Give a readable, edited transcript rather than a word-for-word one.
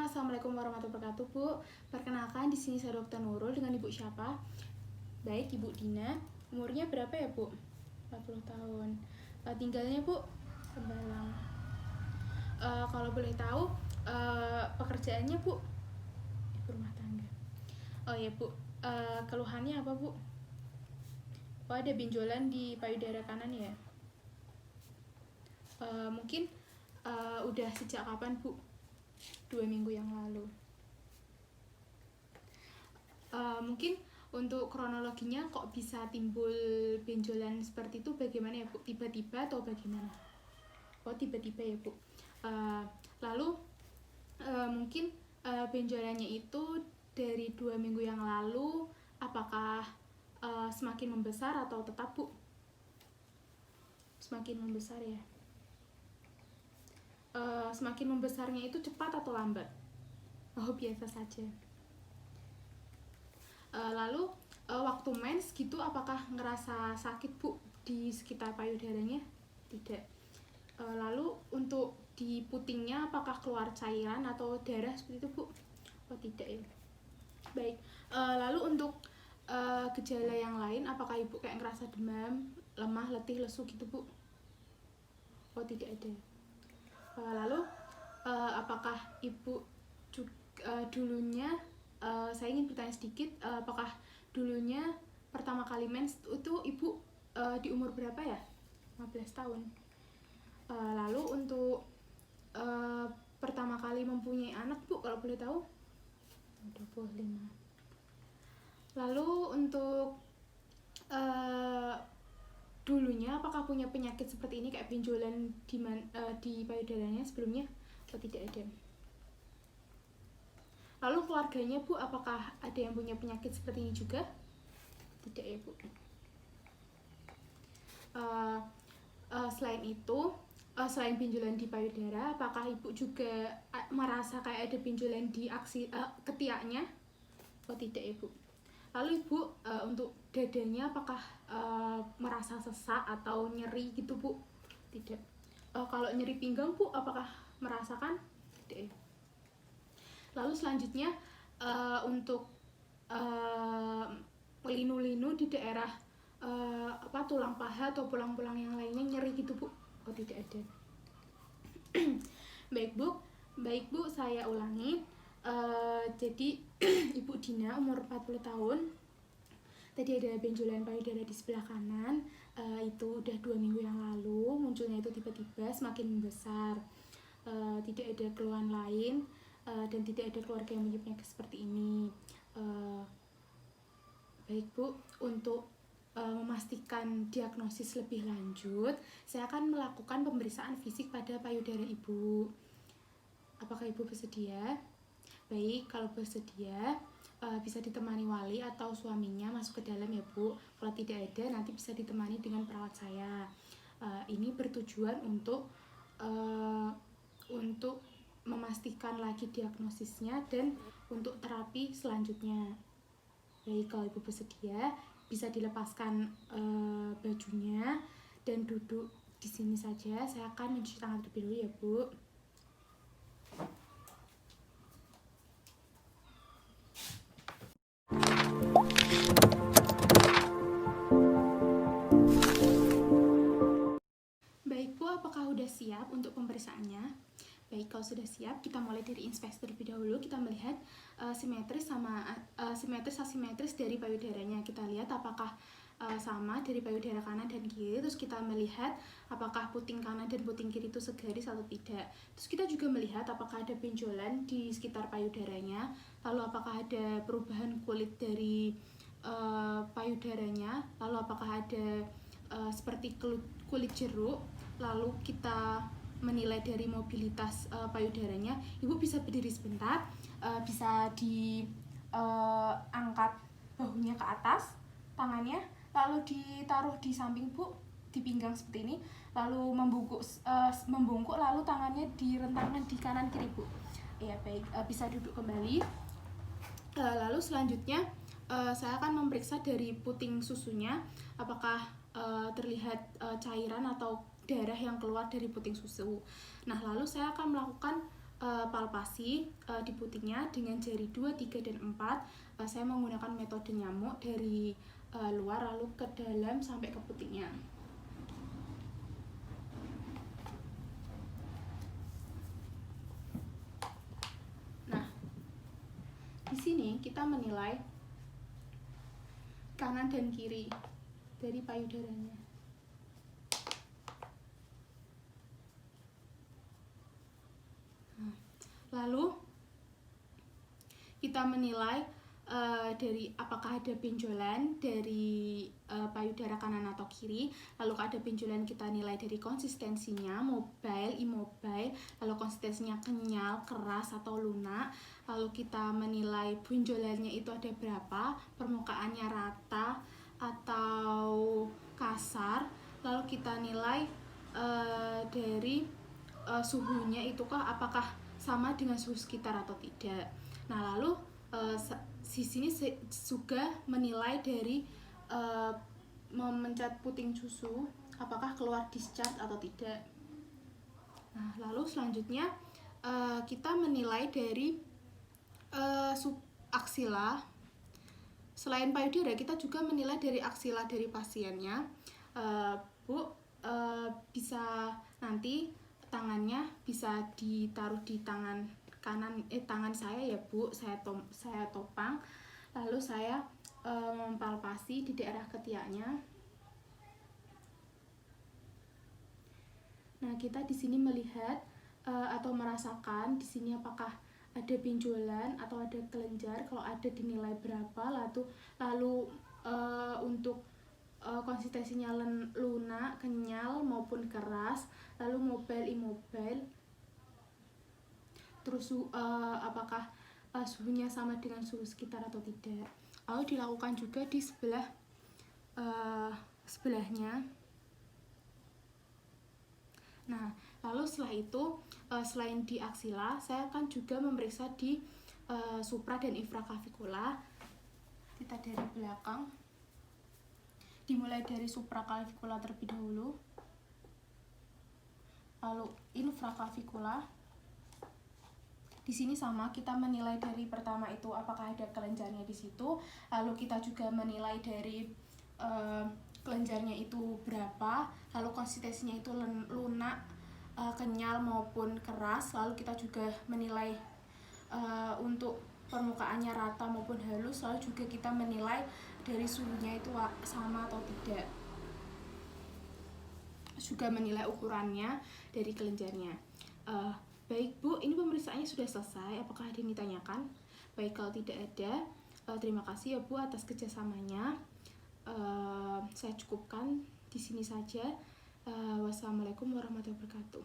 Assalamualaikum warahmatullahi wabarakatuh, Bu. Perkenalkan, di sini saya Dr. Nurul dengan Ibu siapa? Baik, Ibu Dina. Umurnya berapa ya, Bu? 40 tahun. Tinggalnya, Bu? Tembalang. Kalau boleh tahu, pekerjaannya, Bu? Ibu rumah tangga. Oh ya, Bu. Keluhannya apa, Bu? Oh, ada benjolan di payudara kanan ya? Mungkin udah sejak kapan, Bu? 2 minggu yang lalu. Mungkin untuk kronologinya kok bisa timbul benjolan seperti itu bagaimana ya, Bu? Tiba-tiba atau bagaimana? Oh, tiba-tiba ya, Bu. Lalu mungkin benjolannya itu dari 2 minggu yang lalu, apakah semakin membesar atau tetap, Bu? Semakin membesar ya. Semakin membesarnya itu cepat atau lambat? Oh, biasa saja. Lalu waktu mens gitu apakah ngerasa sakit, Bu, di sekitar payudaranya? Tidak. Lalu untuk di putingnya apakah keluar cairan atau darah seperti itu, Bu? Oh, tidak ya. Baik. Lalu untuk gejala yang lain, apakah Ibu kayak ngerasa demam, lemah, letih, lesu gitu, Bu? Oh, tidak ada. Lalu apakah Ibu dulunya, saya ingin bertanya sedikit, apakah dulunya pertama kali mens itu Ibu di umur berapa ya? 15 tahun. Lalu untuk pertama kali mempunyai anak, Bu, kalau boleh tahu? 25. Lalu untuk dulunya apakah punya penyakit seperti ini kayak benjolan di payudaranya sebelumnya? Atau tidak ada? Lalu keluarganya, Bu, apakah ada yang punya penyakit seperti ini juga? Tidak ya, Bu. Selain itu, selain benjolan di payudara, apakah Ibu juga merasa kayak ada benjolan di aksi ketiaknya? Oh, tidak ya, Bu. Lalu Ibu untuk dadanya apakah merasa sesak atau nyeri gitu, Bu? Tidak. Kalau nyeri pinggang, Bu, apakah merasakan? Tidak. Lalu selanjutnya untuk linu-linu di daerah tulang paha atau pulang-pulang yang lainnya nyeri gitu, Bu? Oh, tidak ada. Baik, Bu, saya ulangi. Jadi Ibu Dina umur 40 tahun. Tadi ada benjolan payudara di sebelah kanan, itu udah 2 minggu yang lalu, munculnya itu tiba-tiba semakin membesar. Tidak ada keluhan lain dan tidak ada keluarga yang punya penyakit seperti ini. Baik, Bu, untuk memastikan diagnosis lebih lanjut, saya akan melakukan pemeriksaan fisik pada payudara Ibu. Apakah Ibu bersedia? Baik, kalau bersedia bisa ditemani wali atau suaminya masuk ke dalam ya, Bu. Kalau tidak ada, nanti bisa ditemani dengan perawat saya. Ini bertujuan untuk memastikan lagi diagnosisnya dan untuk terapi selanjutnya. Baik, kalau Ibu bersedia, bisa dilepaskan bajunya dan duduk di sini saja. Saya akan mencuci tangan terlebih dulu ya, Bu. Baik, Bu, apakah sudah siap untuk pemeriksaannya? Baik, kalau sudah siap, kita mulai dari inspeksi terlebih dahulu. Kita melihat simetris asimetris dari payudaranya. Kita lihat apakah sama dari payudara kanan dan kiri. Terus kita melihat apakah puting kanan dan puting kiri itu segaris atau tidak. Terus kita juga melihat apakah ada benjolan di sekitar payudaranya. Lalu apakah ada perubahan kulit dari payudaranya. Lalu apakah ada seperti kulit jeruk. Lalu kita menilai dari mobilitas payudaranya. Ibu bisa berdiri sebentar, bisa diangkat bahunya ke atas, tangannya, lalu ditaruh di samping, Bu, di pinggang seperti ini, lalu membungkuk, lalu tangannya direntangkan di kanan kiri, Bu. Ya, baik, bisa duduk kembali. Lalu selanjutnya saya akan memeriksa dari puting susunya, apakah terlihat cairan atau darah yang keluar dari puting susu. Nah, lalu saya akan melakukan palpasi di putingnya dengan jari 2, 3, dan 4. Saya menggunakan metode nyamuk dari luar lalu ke dalam sampai ke putingnya. Nah, di sini kita menilai kanan dan kiri dari payudaranya. Lalu kita menilai dari apakah ada benjolan dari payudara kanan atau kiri. Lalu kalau ada benjolan kita nilai dari konsistensinya, mobile, immobile, lalu konsistensinya kenyal, keras, atau lunak. Lalu kita menilai benjolannya itu ada berapa, permukaannya rata atau kasar. Lalu kita nilai dari suhunya itukah apakah sama dengan suhu sekitar atau tidak. Nah, lalu di sini juga menilai dari memencet puting susu apakah keluar discharge atau tidak. Nah, lalu selanjutnya kita menilai dari subaksila. Selain payudara, kita juga menilai dari aksila dari pasiennya. Bu, bisa nanti tangannya bisa ditaruh di tangan kanan tangan saya ya Bu, saya topang, lalu saya mempalpasi di daerah ketiaknya. Nah, kita di sini melihat atau merasakan di sini apakah ada benjolan atau ada kelenjar, kalau ada dinilai berapa, lalu untuk konsistensinya lunak, kenyal maupun keras, lalu mobile, immobile, terus apakah suhunya sama dengan suhu sekitar atau tidak. Lalu dilakukan juga di sebelahnya. Nah, lalu setelah itu selain di aksila, saya akan juga memeriksa di supra dan infraklavikular. Kita dari belakang, dimulai dari supraklavikular terlebih dahulu, lalu infraklavikular. Di sini sama, kita menilai dari pertama itu apakah ada kelenjarnya di situ, lalu kita juga menilai dari kelenjarnya itu berapa, lalu konsistensinya itu lunak, kenyal maupun keras, lalu kita juga menilai untuk permukaannya rata maupun halus, lalu juga kita menilai dari suhunya itu sama atau tidak, juga menilai ukurannya dari kelenjarnya. Baik Bu, ini pemeriksaannya sudah selesai. Apakah ada yang ditanyakan? Baik, kalau tidak ada, terima kasih ya Bu atas kerjasamanya. Saya cukupkan di sini saja. Wassalamualaikum warahmatullahi wabarakatuh.